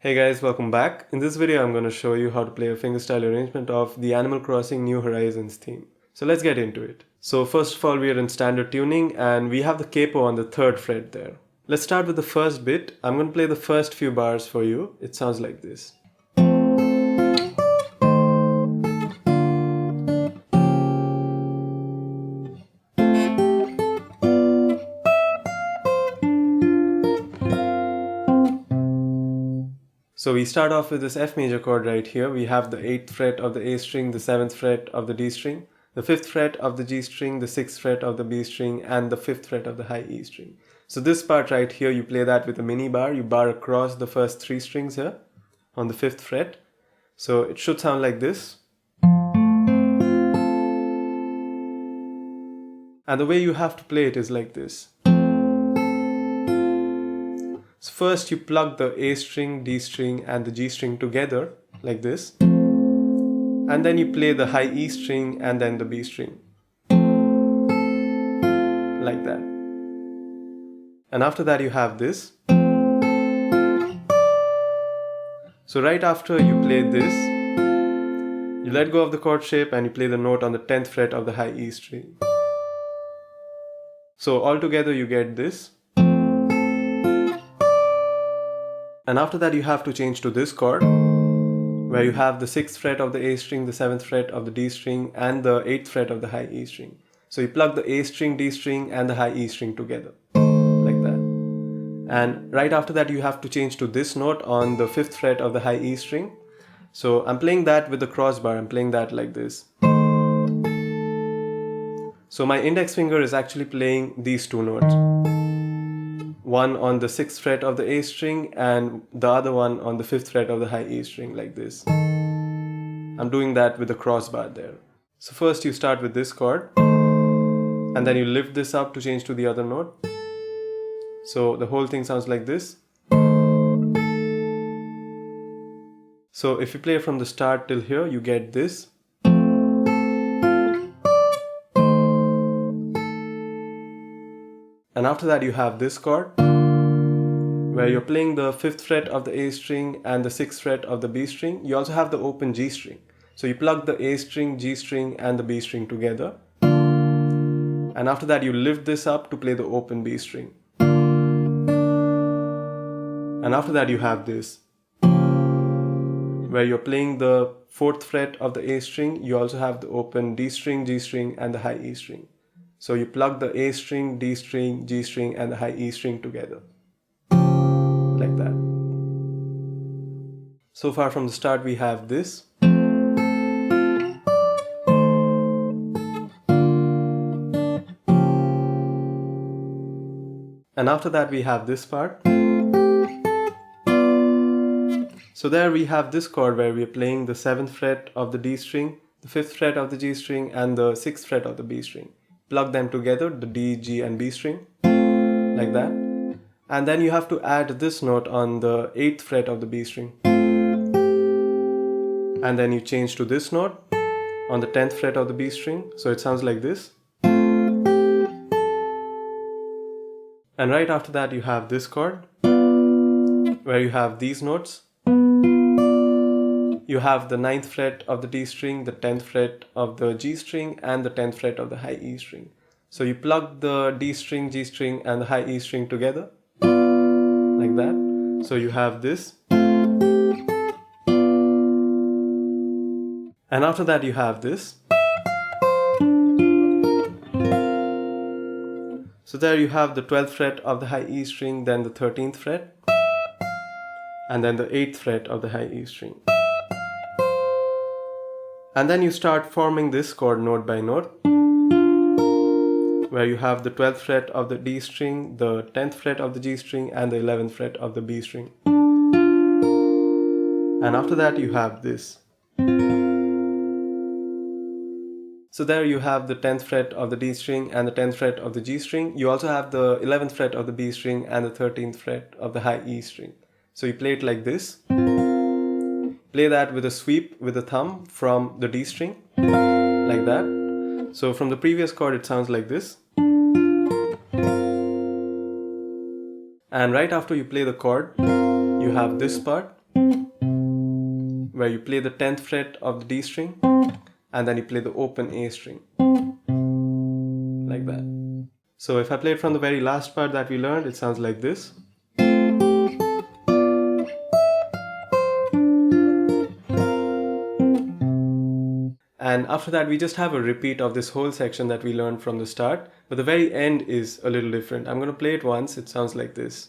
Hey guys, welcome back. In this video I'm going to show you how to play a fingerstyle arrangement of the Animal Crossing New Horizons theme. So let's get into it. So first of all, we are in standard tuning and we have the capo on the 3rd fret there. Let's start with the first bit. I'm going to play the first few bars for you. It sounds like this. So we start off with this F major chord right here. We have the 8th fret of the A string, the 7th fret of the D string, the 5th fret of the G string, the 6th fret of the B string, and the 5th fret of the high E string. So this part right here, you play that with a mini bar. You bar across the first 3 strings here on the 5th fret. So it should sound like this. And the way you have to play it is like this. So first you plug the A string, D string and the G string together like this, and then you play the high E string and then the B string like that. And after that you have this. So right after you play this, you let go of the chord shape and you play the note on the 10th fret of the high E string. So altogether you get this. And after that you have to change to this chord, where you have the 6th fret of the A string, the 7th fret of the D string and the 8th fret of the high E string. So you plug the A string, D string and the high E string together, like that. And right after that you have to change to this note on the 5th fret of the high E string. So I'm playing that with the crossbar, I'm playing that like this. So my index finger is actually playing these two notes. One on the 6th fret of the A string and the other one on the 5th fret of the high E string like this. I'm doing that with the crossbar there. So first you start with this chord and then you lift this up to change to the other note. So the whole thing sounds like this. So if you play from the start till here, you get this. And after that you have this chord, where you're playing the 5th fret of the A string and the 6th fret of the B string. You also have the open G string. So you plug the A string, G string and the B string together. And after that you lift this up to play the open B string. And after that you have this, where you're playing the 4th fret of the A string. You also have the open D string, G string and the high E string. So you plug the A string, D string, G string and the high E string together, like that. So far from the start we have this. And after that we have this part. So there we have this chord where we are playing the 7th fret of the D string, the 5th fret of the G string and the 6th fret of the B string. Plug them together, the D, G and B string, like that. And then you have to add this note on the 8th fret of the B string. And then you change to this note on the 10th fret of the B string. So it sounds like this. And right after that you have this chord, where you have these notes. You have the 9th fret of the D string, the 10th fret of the G string and the 10th fret of the high E string. So you plug the D string, G string and the high E string together, like that. So you have this. And after that you have this. So there you have the 12th fret of the high E string, then the 13th fret, and then the 8th fret of the high E string. And then you start forming this chord note by note, where you have the 12th fret of the D string, the 10th fret of the G string and the 11th fret of the B string. And after that you have this. So there you have the 10th fret of the D string and the 10th fret of the G string. You also have the 11th fret of the B string and the 13th fret of the high E string. So you play it like this. Play that with a sweep with the thumb from the D string, like that. So from the previous chord it sounds like this. And right after you play the chord, you have this part. where you play the 10th fret of the D string and then you play the open A string, like that. So if I play it from the very last part that we learned, it sounds like this. And after that we just have a repeat of this whole section that we learned from the start, but the very end is a little different. I'm going to play it once. It sounds like this.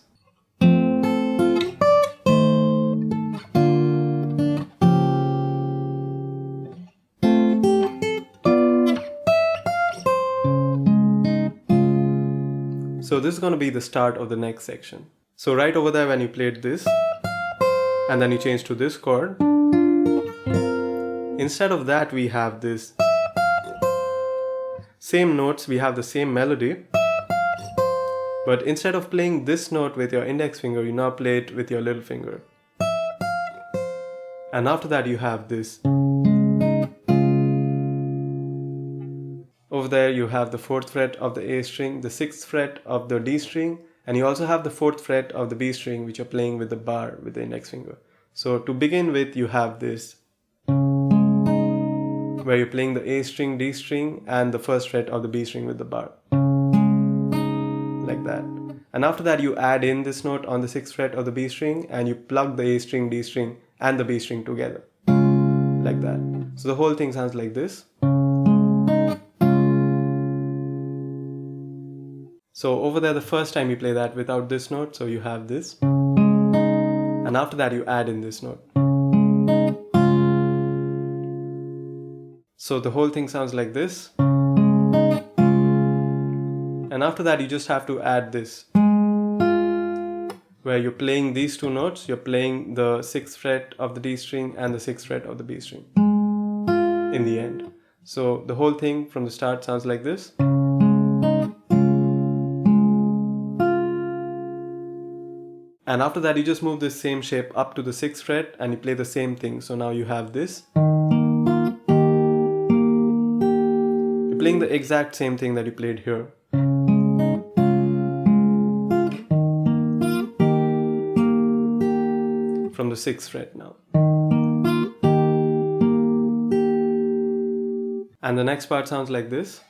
So this is going to be the start of the next section. So right over there when you played this and then you change to this chord, instead of that we have this same notes, we have the same melody, but instead of playing this note with your index finger, you now play it with your little finger. And after that you have this. Over there you have the 4th fret of the A string, the 6th fret of the D string, and you also have the 4th fret of the B string, which you're playing with the bar with the index finger. So to begin with, you have this, where you're playing the A string, D string, and the 1st fret of the B string with the bar, like that. And after that you add in this note on the 6th fret of the B string and you plug the A string, D string, and the B string together, like that. So the whole thing sounds like this. So over there the first time you play that without this note, so you have this, and after that you add in this note. So the whole thing sounds like this, and after that you just have to add this, where you're playing these two notes. You're playing the 6th fret of the D string and the 6th fret of the B string in the end. So the whole thing from the start sounds like this. And after that you just move this same shape up to the 6th fret and you play the same thing. So now you have this. You're playing the exact same thing that you played here. From the 6th fret now. And the next part sounds like this.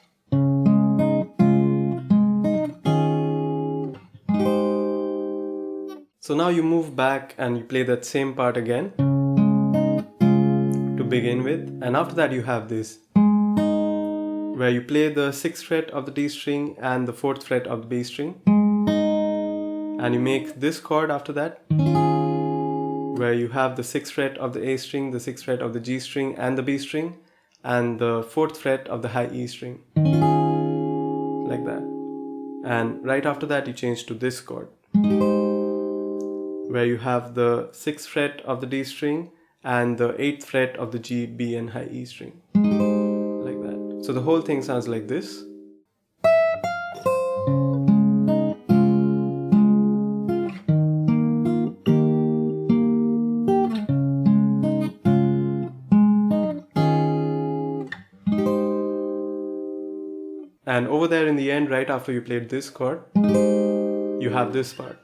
So now you move back and you play that same part again to begin with, and after that you have this, where you play the 6th fret of the D string and the 4th fret of the B string, and you make this chord after that, where you have the 6th fret of the A string, the 6th fret of the G string and the B string, and the 4th fret of the high E string, like that. And right after that you change to this chord, where you have the 6th fret of the D string and the 8th fret of the G, B and high E string, like that. So the whole thing sounds like this. And over there in the end, right after you played this chord, you have this part.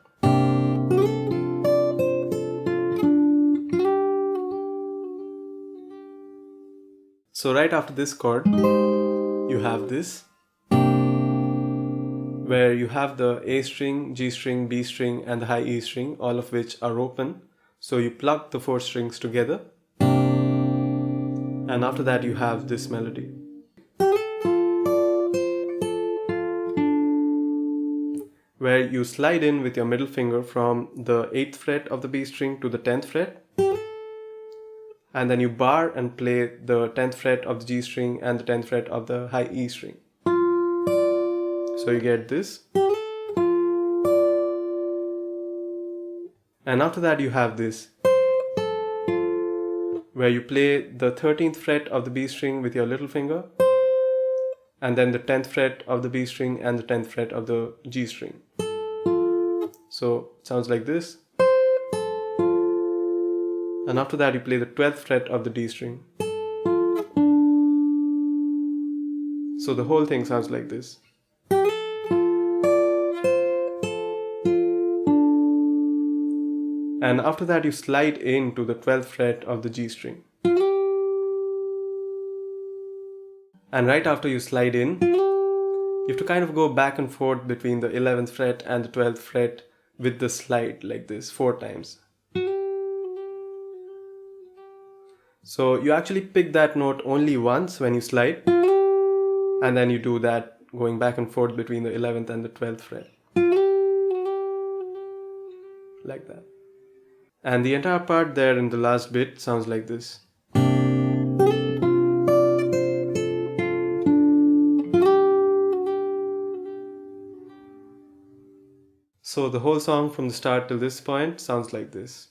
So right after this chord, you have this, where you have the A string, G string, B string and the high E string, all of which are open. So you plug the 4 strings together, and after that you have this melody. Where you slide in with your middle finger from the 8th fret of the B string to the 10th fret, and then you bar and play the 10th fret of the G string and the 10th fret of the high E string. So you get this. And after that you have this, where you play the 13th fret of the B string with your little finger, and then the 10th fret of the B string and the 10th fret of the G string. So it sounds like this. And after that you play the 12th fret of the D string. So the whole thing sounds like this. And after that you slide into the 12th fret of the G string. And right after you slide in, you have to kind of go back and forth between the 11th fret and the 12th fret with the slide like this 4 times. So you actually pick that note only once when you slide, and then you do that going back and forth between the 11th and the 12th fret. Like that. And the entire part there in the last bit sounds like this. So the whole song from the start till this point sounds like this.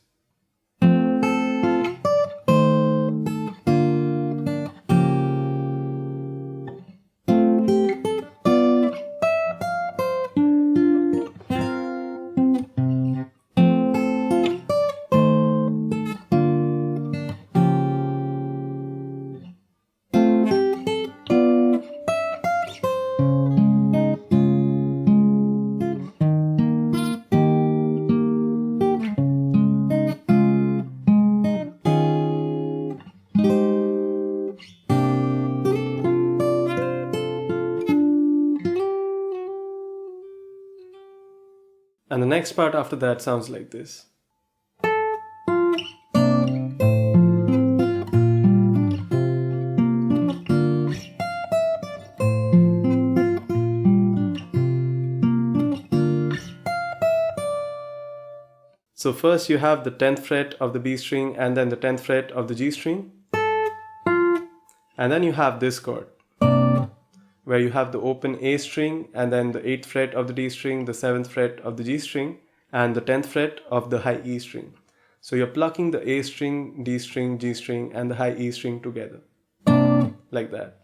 And the next part after that sounds like this. So first you have the 10th fret of the B string and then the 10th fret of the G string. And then you have this chord, where you have the open A string and then the 8th fret of the D string, the 7th fret of the G string, and the 10th fret of the high E string. So you're plucking the A string, D string, G string, and the high E string together. Like that.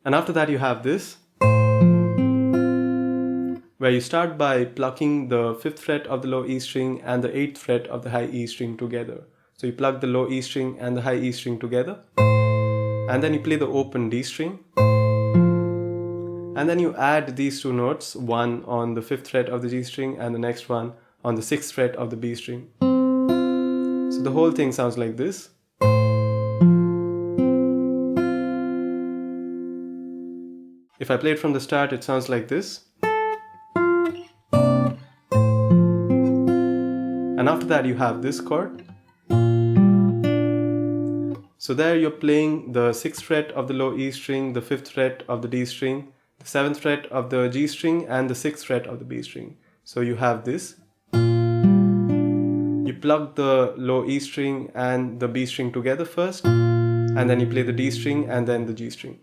And after that you have this, where you start by plucking the 5th fret of the low E string and the 8th fret of the high E string together. So you plug the low E string and the high E string together, and then you play the open D string, and then you add these two notes, one on the 5th fret of the G string and the next one on the 6th fret of the B string. So the whole thing sounds like this. If I play it from the start, it sounds like this. And after that you have this chord. So there you're playing the 6th fret of the low E string, the 5th fret of the D string, the 7th fret of the G string, and the 6th fret of the B string. So you have this. You plug the low E string and the B string together first, and then you play the D string and then the G string.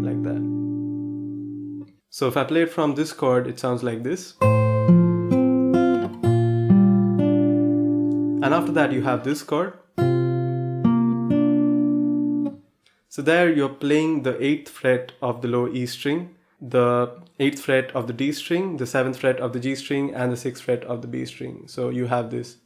Like that. So if I play it from this chord, it sounds like this. And after that you have this chord. So there you're playing the 8th fret of the low E string, the 8th fret of the D string, the 7th fret of the G string, and the 6th fret of the B string. So you have this.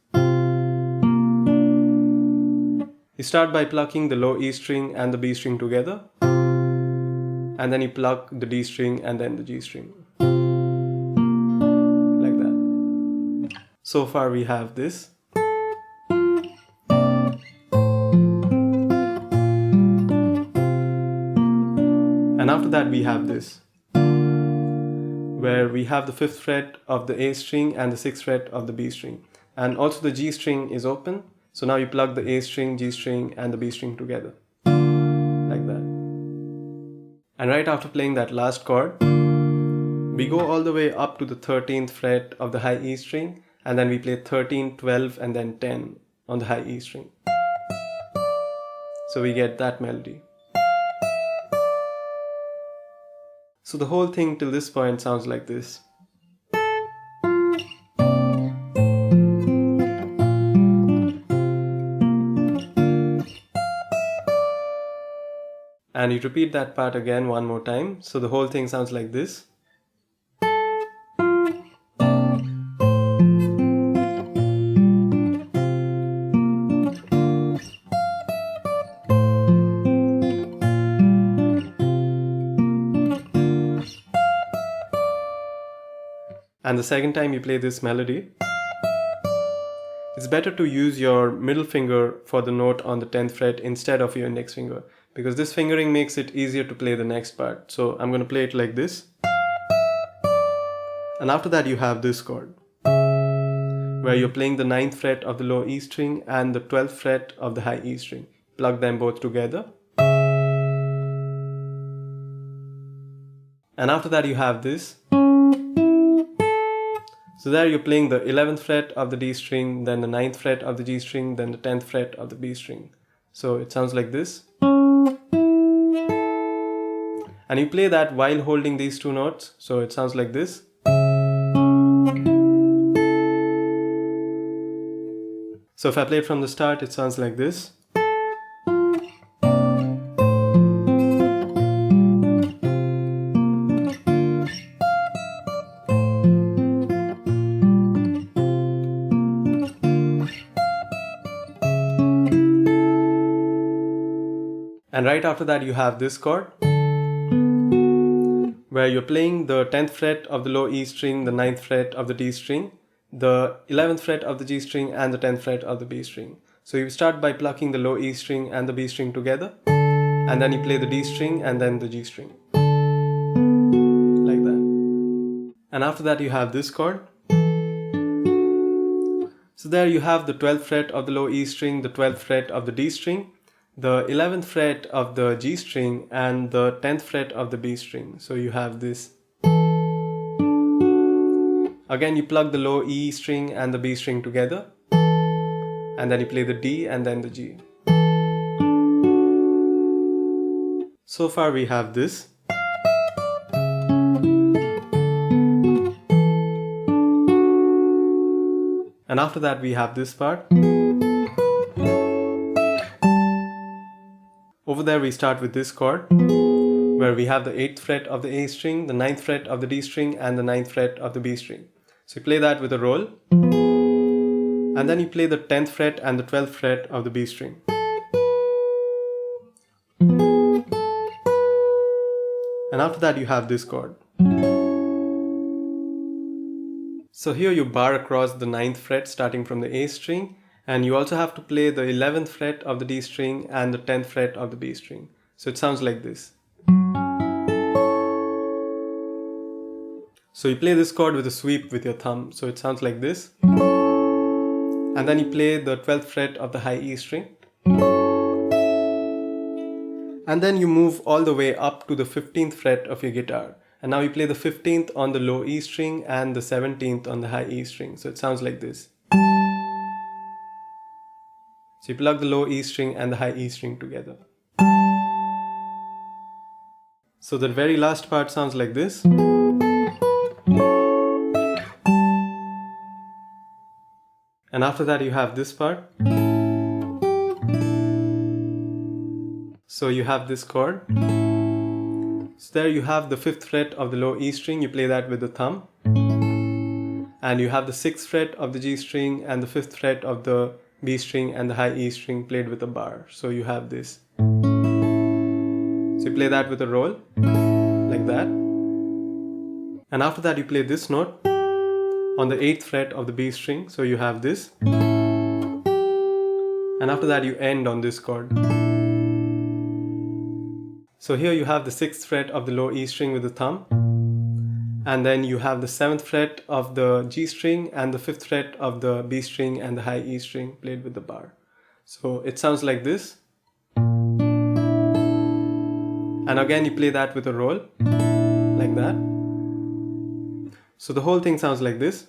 You start by plucking the low E string and the B string together, and then you pluck the D string and then the G string. Like that. So far we have this. And after that we have this, where we have the 5th fret of the A string and the 6th fret of the B string. And also the G string is open, so now you plug the A string, G string, and the B string together. Like that. And right after playing that last chord, we go all the way up to the 13th fret of the high E string, and then we play 13, 12, and then 10 on the high E string. So we get that melody. So the whole thing till this point sounds like this. And you repeat that part again one more time. So the whole thing sounds like this. and the second time you play this melody, it's better to use your middle finger for the note on the 10th fret instead of your index finger, because this fingering makes it easier to play the next part. So I'm going to play it like this. And after that you have this chord, where you're playing the 9th fret of the low E string and the 12th fret of the high E string. Plug them both together. And after that you have this. So there you're playing the 11th fret of the D string, then the 9th fret of the G string, then the 10th fret of the B string. So it sounds like this. And you play that while holding these two notes, so it sounds like this. So if I play it from the start, it sounds like this. And right after that you have this chord, where you're playing the 10th fret of the low E string, the 9th fret of the D string, the 11th fret of the G string and the 10th fret of the B string. So you start by plucking the low E string and the B string together, and then you play the D string and then the G string, like that. And after that you have this chord. So there you have the 12th fret of the low E string, the 12th fret of the D string, the 11th fret of the G string and the 10th fret of the B string. So you have this. Again you plug the low E string and the B string together, and then you play the D and then the G. So far we have this. And after that we have this part. Over there we start with this chord, where we have the 8th fret of the A string, the 9th fret of the D string and the 9th fret of the B string. So you play that with a roll, and then you play the 10th fret and the 12th fret of the B string. And after that you have this chord. So here you bar across the 9th fret starting from the A string, and you also have to play the 11th fret of the D string and the 10th fret of the B string. So it sounds like this. So you play this chord with a sweep with your thumb, so it sounds like this. And then you play the 12th fret of the high E string. And then you move all the way up to the 15th fret of your guitar. And now you play the 15th on the low E string and the 17th on the high E string. So it sounds like this. So you plug the low E string and the high E string together. So the very last part sounds like this. And after that you have this part. So you have this chord. So there you have the 5th fret of the low E string, you play that with the thumb. And you have the 6th fret of the G string and the 5th fret of the B string and the high E string played with a bar. So you have this. So you play that with a roll, like that. And after that you play this note on the 8th fret of the B string, so you have this. And after that you end on this chord. So here you have the 6th fret of the low E string with the thumb, and then you have the 7th fret of the G string and the 5th fret of the B string and the high E string played with the bar. So it sounds like this. And again you play that with a roll, like that. So the whole thing sounds like this.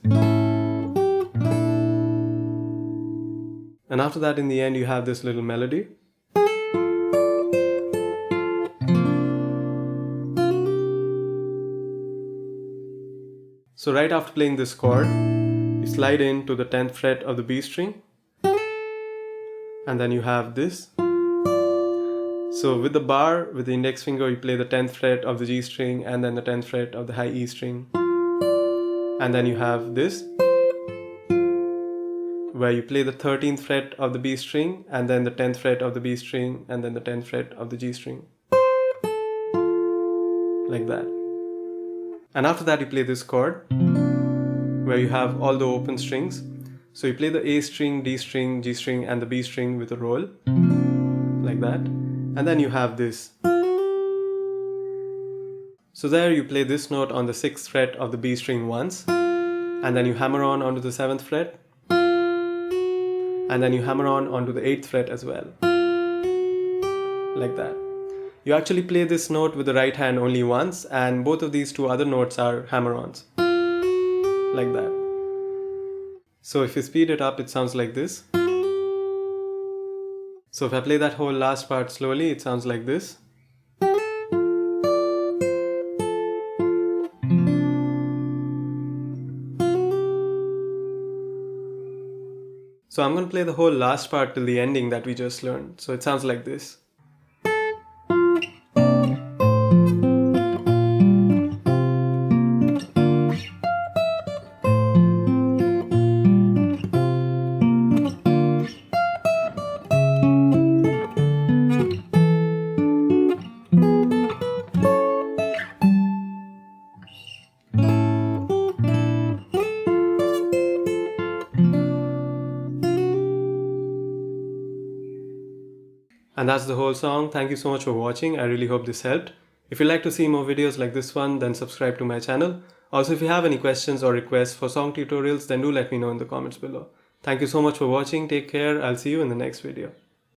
And after that in the end you have this little melody. So right after playing this chord, you slide into the 10th fret of the B string, and then you have this. So with the bar, with the index finger, you play the 10th fret of the G string and then the 10th fret of the high E string. And then you have this, where you play the 13th fret of the B string and then the 10th fret of the B string and then the 10th fret of the G string, like that. And after that you play this chord, where you have all the open strings. So you play the A string, D string, G string and the B string with a roll, like that. And then you have this. So there you play this note on the 6th fret of the B string once, and then you hammer on onto the 7th fret, and then you hammer on onto the 8th fret as well, like that. You actually play this note with the right hand only once, and both of these two other notes are hammer-ons, like that. So if you speed it up, it sounds like this. So if I play that whole last part slowly, it sounds like this. So I'm going to play the whole last part till the ending that we just learned. So it sounds like this. And that's the whole song. Thank you so much for watching. I really hope this helped. If you'd like to see more videos like this one, then subscribe to my channel. Also, if you have any questions or requests for song tutorials, then do let me know in the comments below. Thank you so much for watching. Take care. I'll see you in the next video.